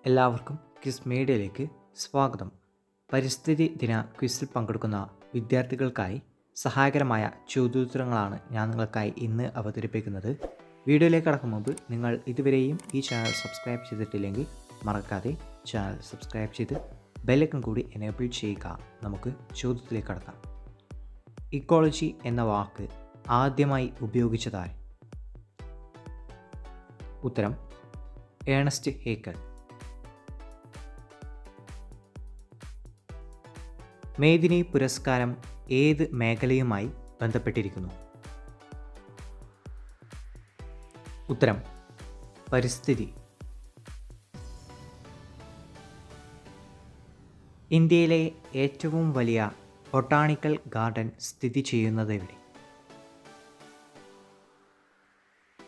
എല്ലാവർക്കും ക്വിസ് മീഡിയയിലേക്ക് സ്വാഗതം. പരിസ്ഥിതി ദിന ക്വിസിൽ പങ്കെടുക്കുന്ന വിദ്യാർത്ഥികൾക്കായി സഹായകരമായ ചോദ്യോത്തരങ്ങളാണ് ഞാൻ നിങ്ങൾക്കായി ഇന്ന് അവതരിപ്പിക്കുന്നത്. വീഡിയോയിലേക്ക് കടക്കും മുമ്പ് നിങ്ങൾ ഇതുവരെയും ഈ ചാനൽ സബ്സ്ക്രൈബ് ചെയ്തിട്ടില്ലെങ്കിൽ മറക്കാതെ ചാനൽ സബ്സ്ക്രൈബ് ചെയ്ത് ബെല്ലൈക്കൺ കൂടി എനേബിൾ ചെയ്യുക. നമുക്ക് ചോദ്യത്തിലേക്ക് കടക്കാം. ഇക്കോളജി എന്ന വാക്ക് ആദ്യമായി ഉപയോഗിച്ചതായി? ഉത്തരം ഏണസ്റ്റ് ഹേക്കൽ. മേദിനി പുരസ്കാരം ഏത് മേഖലയുമായി ബന്ധപ്പെട്ടിരിക്കുന്നു? ഉത്തരം പരിസ്ഥിതി. ഇന്ത്യയിലെ ഏറ്റവും വലിയ ബൊട്ടാണിക്കൽ ഗാർഡൻ സ്ഥിതി ചെയ്യുന്നത് എവിടെ?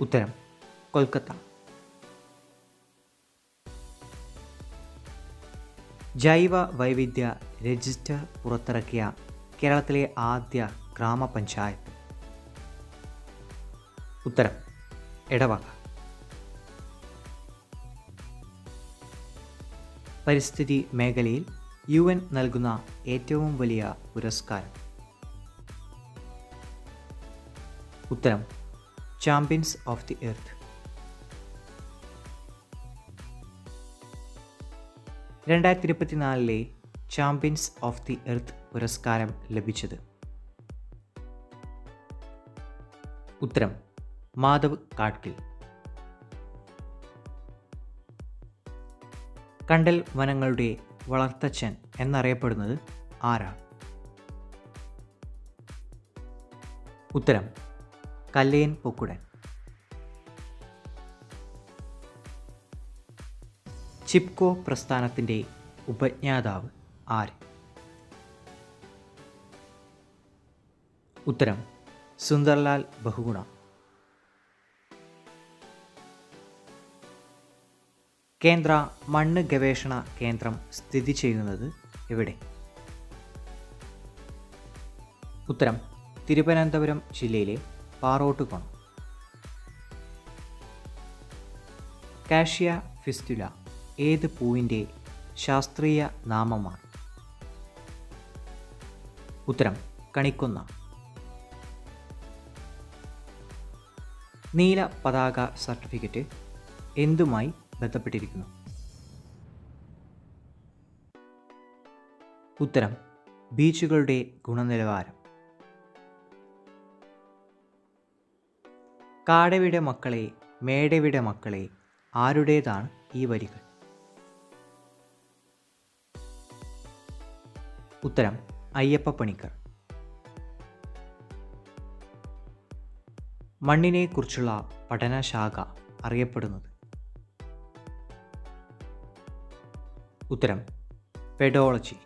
ഉത്തരം കൊൽക്കത്ത. ജൈവ വൈവിധ്യ രജിസ്റ്റർ പുറത്തിറക്കിയ കേരളത്തിലെ ആദ്യ ഗ്രാമപഞ്ചായത്ത്? ഉത്തരം എടവക. പരിസ്ഥിതി മേഖലയിൽ UN നൽകുന്ന ഏറ്റവും വലിയ പുരസ്കാരം? ഉത്തരം champions of the earth. 2024 champions of the earth പുരസ്കാരം ലഭിച്ചത്? ഉത്തരം മാധവ് കാഡ്കിൽ. കണ്ടൽ വനങ്ങളുടെ വളർത്തച്ഛൻ എന്നറിയപ്പെടുന്നത് ആരാണ്? ഉത്തരം കല്ലയൻ പൊക്കുടൻ. ചിപ്കോ പ്രസ്ഥാനത്തിൻ്റെ ഉപജ്ഞാതാവ് ആര്? ഉത്തരം സുന്ദർലാൽ ബഹുഗുണ. കേന്ദ്ര മണ്ണ് ഗവേഷണ കേന്ദ്രം സ്ഥിതി ചെയ്യുന്നത് എവിടെ? ഉത്തരം തിരുവനന്തപുരം ജില്ലയിലെ പാറോട്ടുകോണം. കാഷ്യ ഫിസ്റ്റുല ഏത് പൂവിൻ്റെ ശാസ്ത്രീയ നാമമാണ്? ഉത്തരം കണിക്കൊന്ന. നീല പതാക സർട്ടിഫിക്കറ്റ് എന്തുമായി ബന്ധപ്പെട്ടിരിക്കുന്നു? ഉത്തരം ബീച്ചുകളുടെ ഗുണനിലവാരം. കാടവിടെ മക്കളെ മേടവിടെ മക്കളെ ആരുടേതാണ് ഈ വരികൾ? ഉത്തരം അയ്യപ്പ പണിക്കർ. മണ്ണിനെ കുറിച്ചുള്ള പഠനശാഖ അറിയപ്പെടുന്നത്? ഉത്തരം പെഡോളജി.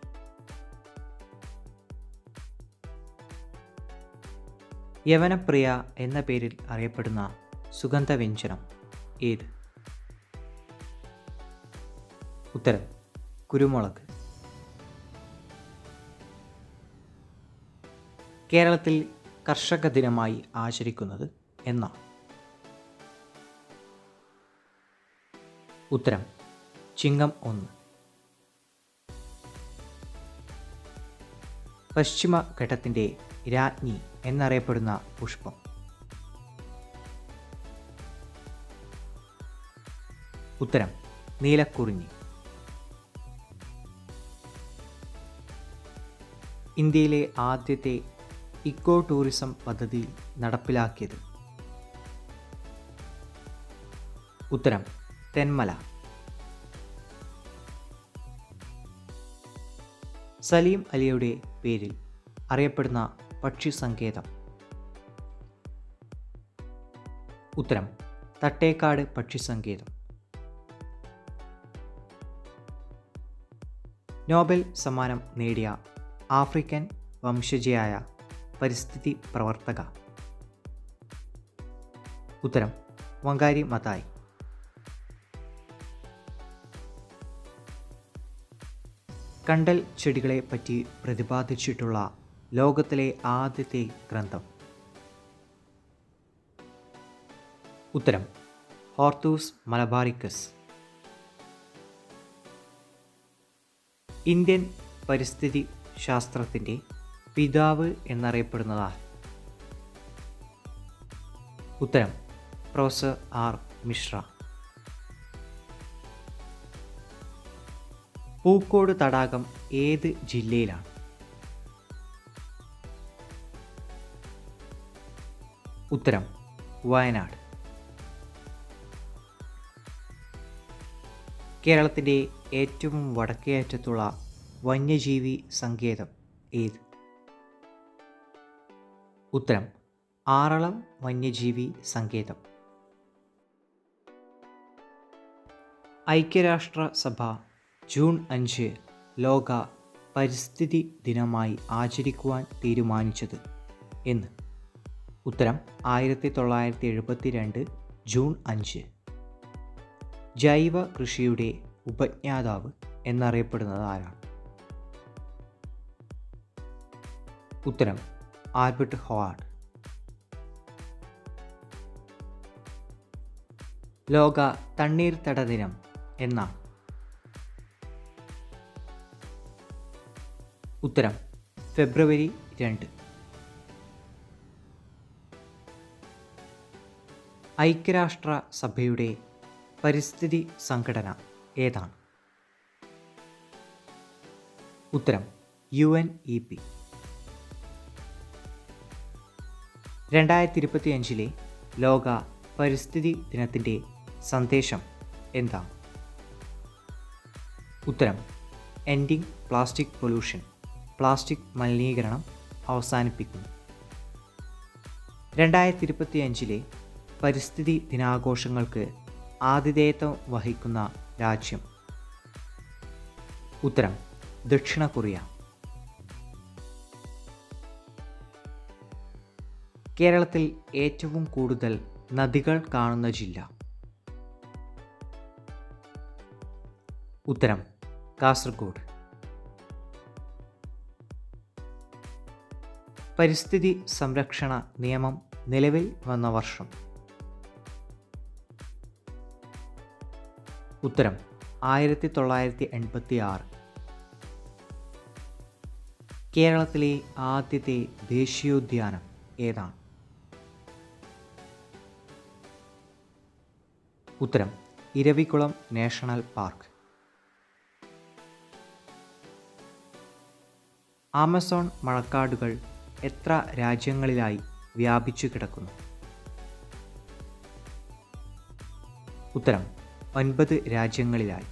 യവനപ്രിയ എന്ന പേരിൽ അറിയപ്പെടുന്ന സുഗന്ധവ്യഞ്ജനം ഏത്? ഉത്തരം കുരുമുളക്. കേരളത്തിൽ കർഷക ദിനമായി ആചരിക്കുന്നത് എന്നാണ്? ഉത്തരം ചിങ്ങം 1. പശ്ചിമഘട്ടത്തിൻ്റെ രാജ്ഞി എന്നറിയപ്പെടുന്ന പുഷ്പം? ഉത്തരം നീലക്കുറിഞ്ഞി. ഇന്ത്യയിലെ ആദ്യത്തെ ഇക്കോ ടൂറിസം പദ്ധതി നടപ്പിലാക്കിയത്? ഉത്തരം തെന്മല. സലീം അലിയുടെ പേരിൽ അറിയപ്പെടുന്ന പക്ഷി സങ്കേതം? ഉത്തരം തട്ടേക്കാട് പക്ഷി സങ്കേതം. നോബൽ സമ്മാനം നേടിയ ആഫ്രിക്കൻ വംശജയായ പരിസ്ഥിതി പ്രവർത്തക? ഉത്തരം വങ്കാരി മതായി. കണ്ടൽ ചെടികളെ പറ്റി പ്രതിപാദിച്ചിട്ടുള്ള ലോകത്തിലെ ആദ്യത്തെ ഗ്രന്ഥം? ഉത്തരം ഹോർത്തൂസ് മലബാറിക്കസ്. ഇന്ത്യൻ പരിസ്ഥിതി ശാസ്ത്രത്തിൻ്റെ പിതാവ് എന്നറിയപ്പെടുന്നതാ? ഉത്തരം പ്രൊഫസർ ആർ മിശ്ര. പൂക്കോട് തടാകം ഏത് ജില്ലയിലാണ്? ഉത്തരം വയനാട്. കേരളത്തിൻ്റെ ഏറ്റവും വടക്കേ അറ്റത്തുള്ള വന്യജീവി സങ്കേതം ഏത്? ഉത്തരം ആറളം വന്യജീവി സങ്കേതം. ഐക്യരാഷ്ട്രസഭ ജൂൺ 5 ലോക പരിസ്ഥിതി ദിനമായി ആചരിക്കുവാൻ തീരുമാനിച്ചത് എന്ന്? ഉത്തരം 1972 ജൂൺ 5. ജൈവ കൃഷിയുടെ ഉപജ്ഞാതാവ് എന്നറിയപ്പെടുന്നത് ആരാണ്? ഉത്തരം ആൽബർട്ട് ഹോവാർഡ്. ലോക തണ്ണീർത്തട ദിനം എന്നാണ്? ഉത്തരം ഫെബ്രുവരി 2. ഐക്യരാഷ്ട്ര സഭയുടെ പരിസ്ഥിതി സംഘടന ഏതാണ്? ഉത്തരം UNEP. 2025 ലോക പരിസ്ഥിതി ദിനത്തിൻ്റെ സന്ദേശം എന്താണ്? ഉത്തരം എൻഡിങ് പ്ലാസ്റ്റിക് പൊല്യൂഷൻ, പ്ലാസ്റ്റിക് മലിനീകരണം അവസാനിപ്പിക്കുന്നു. 2025 പരിസ്ഥിതി ദിനാഘോഷങ്ങൾക്ക് ആതിഥേയത്വം വഹിക്കുന്ന രാജ്യം? ഉത്തരം ദക്ഷിണ കൊറിയ. കേരളത്തിൽ ഏറ്റവും കൂടുതൽ നദികൾ കാണുന്ന ജില്ല? ഉത്തരം കാസർഗോഡ്. പരിസ്ഥിതി സംരക്ഷണ നിയമം നിലവിൽ വന്ന വർഷം? ഉത്തരം 1986. കേരളത്തിലെ ആദ്യത്തെ ദേശീയോദ്യാനം ഏതാണ്? ഉത്തരം ഇരവികുളം നാഷണൽ പാർക്ക്. ആമസോൺ മഴക്കാടുകൾ എത്ര രാജ്യങ്ങളിലായി വ്യാപിച്ചു കിടക്കുന്നു? ഉത്തരം 9 രാജ്യങ്ങളിലായി.